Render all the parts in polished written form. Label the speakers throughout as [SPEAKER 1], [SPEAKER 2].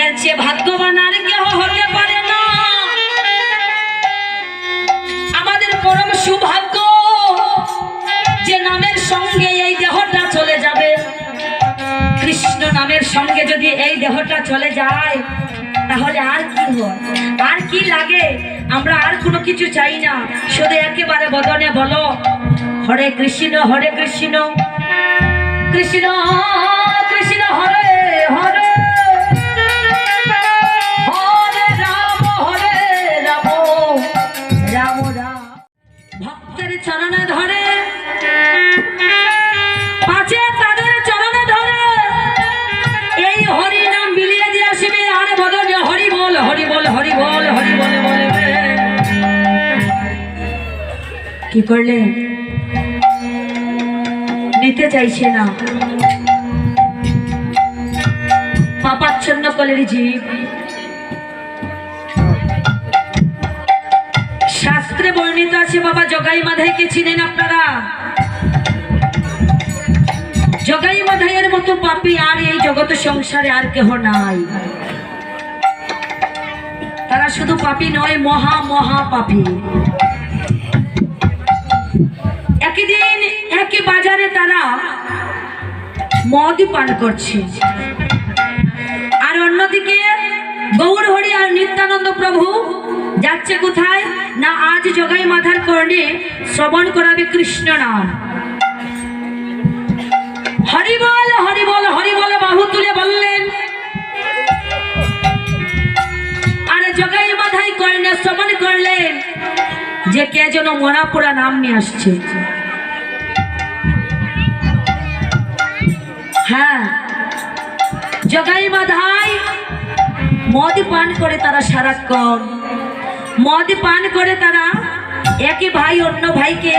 [SPEAKER 1] এর চেয়ে ভাগ্যবান আর কেউ হতে পারে না। আমাদের পরম সৌভাগ্য যে নামের সঙ্গে এই দেহটা চলে যাবে। কৃষ্ণ নামের সঙ্গে যদি এই দেহটা চলে যায় তাহলে আর কি হয়, আর কি লাগে? আমরা আর কোনো কিছু চাই না, শুধু একেবারে বদনে বলো হরে কৃষ্ণ কৃষ্ণ কৃষ্ণ হরে হরে, হরে রাম রাম রাম। ভক্তের চরণে ধরে, পাঁচে তাদের চরণে ধরে এই হরি নাম বিলিয়ে দিয়ে আসবে। আর বদনে হরি বল হরি বল হরি বল হরি বলে বলবে। কি করলে? নিতে চাইছে না, পাপাচ্ছন্ন কলের জীব। শাস্ত্রে বর্ণিত আছে বাবা জগাই মাধাইকে চিনেন আপনারা? জগাই মাধাইয়ের মতো পাপী আর এই জগৎ সংসারে আর কেহ নাই। তারা শুধু পাপী নয়, মহা মহা পাপী। একদিন একই বাজারে তারা মদ পান করছে, আর অন্যদিকে গৌর হরি আর নিত্যানন্দ প্রভু যাচ্ছে কোথায় না, আজ জগাই মাধার কর্ণে শ্রবণ করাবে কৃষ্ণ নাম। হরি বল হরি বল হরি বল বাহু তুলে বললেন, আর জগাই মাধাই কর্ণে শ্রবণ করলেন যে কে যেন মরা পোড়া নাম নিয়ে আসছে। হ্যাঁ, জগাই মাধাই মদ পান করে তারা সারাক্ষণ মদ পান করে তারা একই ভাই অন্য ভাইকে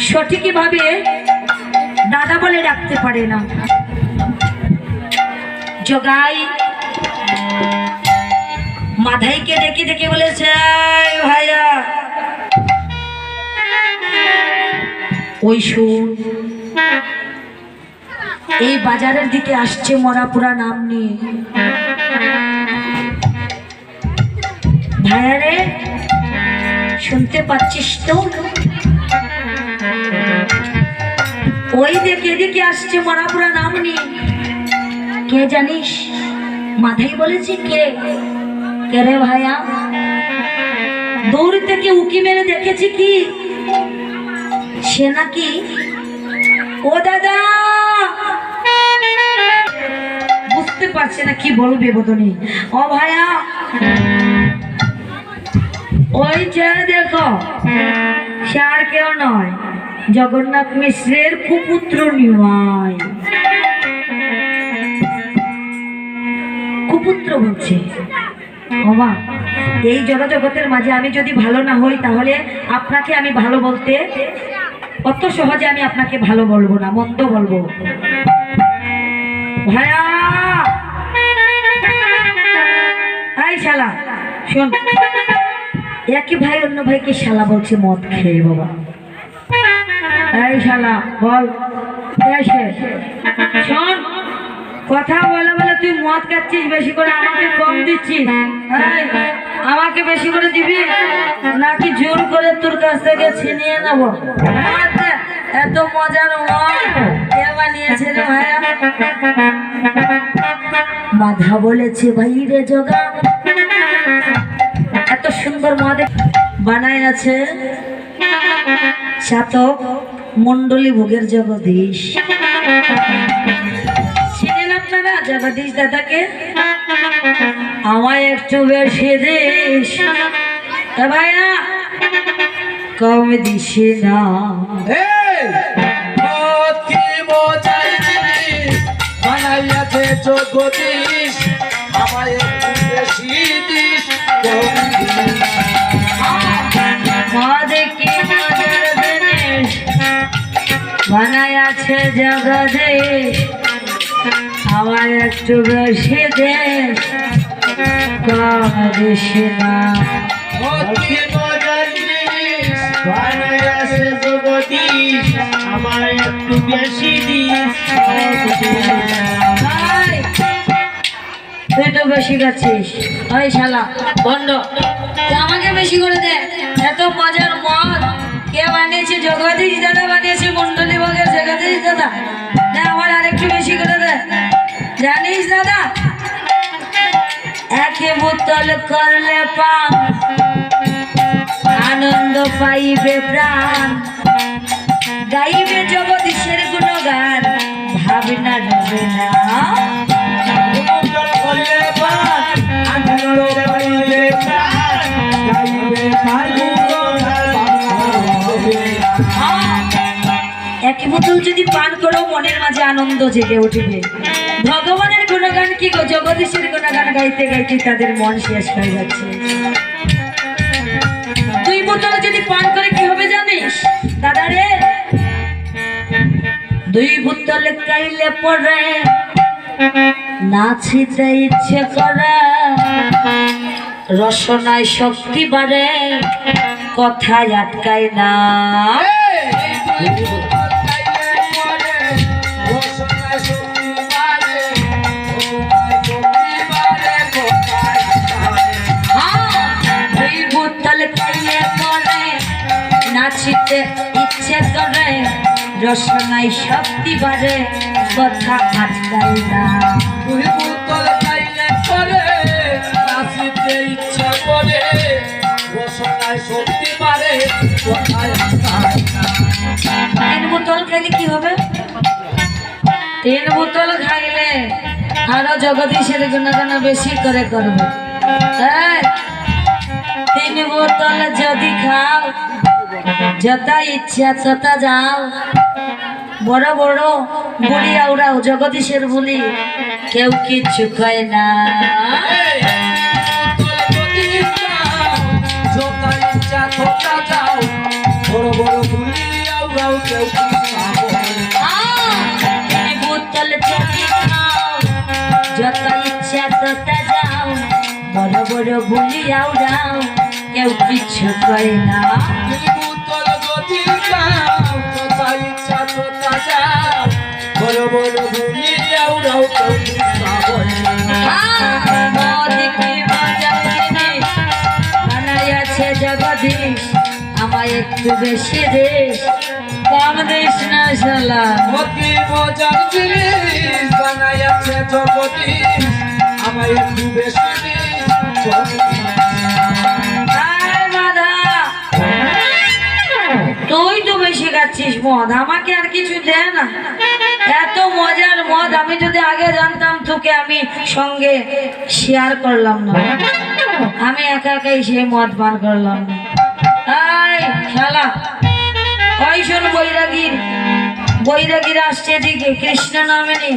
[SPEAKER 1] সঠিকভাবে দাদা বলে ডাকতে পারে না। জগাই মাধাইকে ডেকে ডেকে বলেছে, ভাইয়া ওই শুন, এই বাজারের দিকে আসছে মরাপুরা নাম নিয়ে। ভাইয়া রে, শুনতে পাচ্ছিস তো? ওই দেখে এদিকে আসছে মরাপুরা নাম নিয়ে। কে জানিস? মাধাই বলেছে। কে? কে রে ভাইয়া? দূর থেকে উকি মেরে দেখেছি কি সে নাকি ও দাদা। বুঝতে পারছে না কি বলবে বদনে। ও ভাইয়া, ওই যে দেখো, সে আর কেউ নয়, জগন্নাথ মিশ্রের কুপুত্র নিমাই। কুপুত্র বলছে। বাবা, এই জড়জগতের মাঝে আমি যদি ভালো না হই তাহলে আপনাকে আমি ভালো বলতে অত সহজে আমি আপনাকে ভালো বলবো না, মন্দ বলবো। ভাইয়া, এই শালা শোন, একই ভাই অন্য ভাইকে শালা বলছে মদ খেয়ে। বাবা, এই শালা বল, শোন, কথা বলে বলে তুই মদ খাচ্ছিস বেশি করে, আমাকে কম দিচ্ছিস। আমাকে বেশি করে দিবি নাকি জোর করে তোর কাছ থেকে ছিনিয়ে নেব? এত মজার মদ কে বানিয়েছে রে ভাইয়া? মাধা বলেছে, ভাই রে জগা, এত সুন্দর মদ বানায় আছে চাতক মন্ডলী ভোগের জগদীশ। ছিলেন আপনারা জগদীশ দাদাকে? আমায় একটু বেশি দিস ভাইয়া, কম দিস না। বানাইয়াছে জগদীশ, আমায় একটু বেশি দিস। মদ কি মজার জিনিস বানাইয়াছে জগদীশ, আমার একটু বেশি দেশ, কম দিস না। আমার একটু বেশি দিস। তুই তো বেশি খাচ্ছিস। ওই শালা বন্ধ, তুই আমাকে বেশি করে দে। এত মজার মদ কে বানিয়েছে? জগদীশ দাদা বানিয়েছে, মন্ডলী বাগের জগদীশ দাদা। না, আমার আরেকটু বেশি করে দে। জানিস দাদা, একে বোতল করলে পান, আনন্দ পাইবে প্রাণ, গাইবে জগদীশের গুণগান, ভাবনা ডুবে না। এক বোতল যদি পান করো মনের মাঝে আনন্দ জেগে উঠবে। ভগবানের গুণগান কি গো, জগদীশের গুণগান গাইতে গাইতে তাদের মন শেষ হয়ে যাচ্ছে। দুই বোতল যদি পান করে কি হবে জানিস দাদা রে? দুই বোতল খাইলে পরে নাচিতে ইচ্ছে করে, রসনায় শক্তি বাড়ে, কথায় আটকায় না। দুই বোতল খাইলে পরে নাচিতে ইচ্ছে করে, রসনায় শক্তি বাড়ে, কথা আটকায় না।
[SPEAKER 2] দুই বোতল খাইলে পরে নাচিতে ইচ্ছা করে, রসনায় শক্তি বাড়ে, কথায় আটকায় না।
[SPEAKER 1] তিন বোতল খাইলে কি হবে? তিন বোতল খাইলে আরো জগদীশের গুণগান বেশি করে করবে। তিন বোতল যদি খাও, যত ইচ্ছা তত যাও, বড় বড় বলি আওরাও জগদীশের বলি, কেউ কিচ্ছু কয় না। বোতল যদি খাও, যত ইচ্ছা তত যাও, বড় বড় বলি আওরাও, কেউ কিচ্ছু কয় না। জগদীশ আমায় একটু বেশি দেশ, কম দেশ না শালা।
[SPEAKER 2] অতি মজার জিনিস বানাইয়াছে জগদীশ, আমায় একটু বেশি
[SPEAKER 1] তুই তো বেশি খাচ্ছিস মদ, আমাকে আর কিছু দে না। এত মজার মদ আমি যদি আগে জানতাম তোকে আমি সঙ্গে শেয়ার করলাম না, আমি একা একাই সেই মদ পান করলাম না। এই শালা, ওই শোন বৈরাগীর আসছে দিকে কৃষ্ণ নামে নি,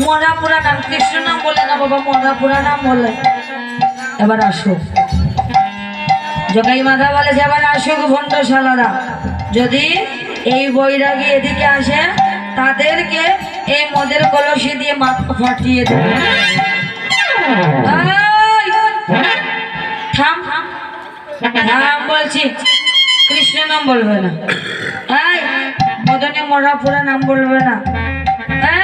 [SPEAKER 1] মরা পুরা নাম, কৃষ্ণ নাম বলে না বাবা, মরা পুরা নাম বলে। এবার আসুক জগাই মাথা বলে যে এবার আসুক ভণ্ড শালারা। যদি এই বৈরাগী এদিকে আসে তাদেরকে এই মদের কলসি দিয়ে মাথা ফাটিয়ে দেবে। থাম থাম বলছি, কৃষ্ণ নাম বলবে না, এই মদনে মরা পুরা নাম বলবে না।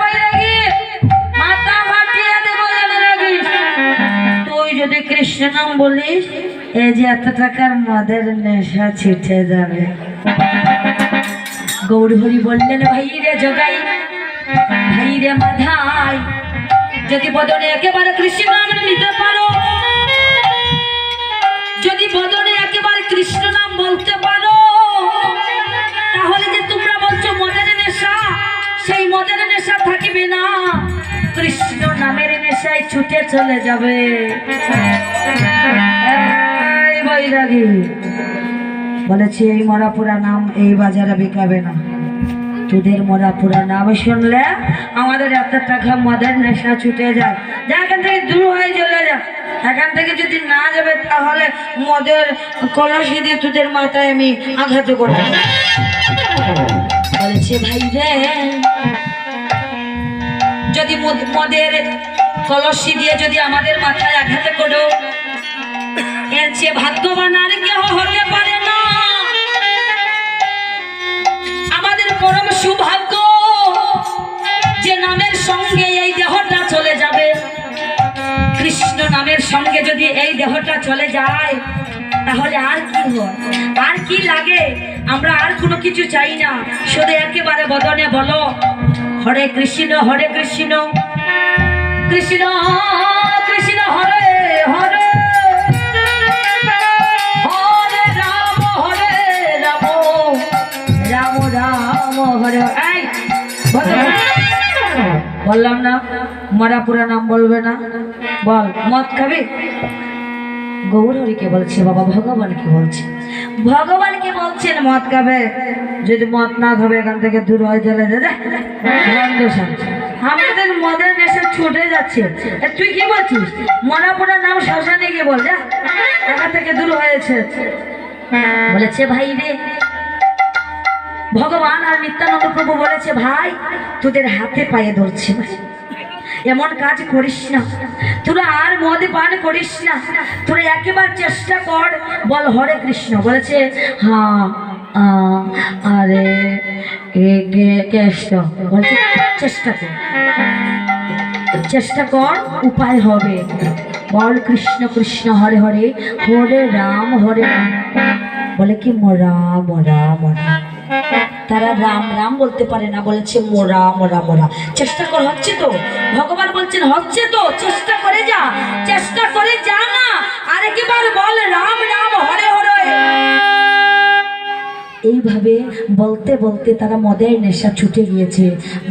[SPEAKER 1] বৈরাগী মাথা ফাটিয়ে দেবো জানে রাখিস। তুই যদি কৃষ্ণ নাম বলিস, এই যে এত টাকার মদের নেশা ছিটে যাবে। গৌরহরি বললেন, ভাই রে জগাই, ভাই রে মাধাই, যদি বদনে একেবারে কৃষ্ণ নাম নিতে পারো, যদি বদনে একেবারে কৃষ্ণ নাম বলতে পারো, তাহলে যে তোমরা বলছো মদের নেশা, সেই মদের নেশা থাকিবে না, কৃষ্ণ নামের নেশায় ছুটে চলে যাবে। বৈরাগী বলেছি, এই মরাপুরা নাম এই বাজারে বিকাবে না। তোদের মরাপুরা নাম শুনলে আমাদের এত টাকা মদের নেশা ছুটে যায়। যা এখান থেকে দূর হয়ে চলে যা। এখান থেকে যদি না যাবে তাহলে মদের কলসি দিয়ে তোদের মাথায় আমি আঘাত করব। বলেছে, ভাই রে, যদি মদের কলসি দিয়ে যদি আমাদের মাথায় আঘাত করো, এর চেয়ে ভাগ্যবান আর কেউ হতে পারে না। আমাদের পরম সৌভাগ্য যে নামের সঙ্গে এই দেহটা চলে যাবে। সঙ্গে যদি এই দেহটা চলে যায় তাহলে আর কি হয়, আর কি লাগে? আমরা আর কোনো কিছু চাই না, শুধু একেবারে বদনে বলো হরে কৃষ্ণ কৃষ্ণ কৃষ্ণ হরে হরে, হরে রাম রাম রাম হরে। এই বললাম না মরা পুরা নাম বলবে না, বল মদ খাবি? গৌরহরিকে বলছে বাবা, ভগবানকে বলছে, ভগবানকে বলছেন মদ খাবে, যদি মদ না খাবে এখান থেকে দূর হয়ে চলে যাবে। আমাদের মদের নেশা ছুটে যাচ্ছে, তুই কি বলছিস? মরা পুরা নাম শ্মশানে গিয়ে বল, যা এখান থেকে দূর হয়েছে। বলেছে ভাই রে, ভগবান আর নিত্যানন্দ প্রভু বলেছে ভাই তোদের হাতে পায়ে ধরছে, এমন কাজ করিস না, তোরা আর মদ পান করিস না, তোরা একেবার চেষ্টা কর, বল হরে কৃষ্ণ। বলেছে হ্যাঁ আরে কৃষ্ণ, বলছে চেষ্টা কর, চেষ্টা কর, উপায় হবে। বল কৃষ্ণ কৃষ্ণ হরে হরে, হরে রাম বলে কি মোরা মোরা মোরা, তারা রাম রাম বলতে পারে না, বলেছে মোরা মোরা মোরা। চেষ্টা কর, হচ্ছে তো, ভগবান বলছেন হচ্ছে তো, চেষ্টা করে যা, চেষ্টা করে যা না, আরেকবার বল রাম রাম হরে হরে। এইভাবে বলতে বলতে তারা মদের নেশা ছুটে গিয়েছে,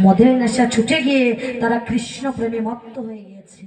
[SPEAKER 1] মদের নেশা ছুটে গিয়ে তারা কৃষ্ণ প্রেমে মত্ত হয়ে গিয়েছে।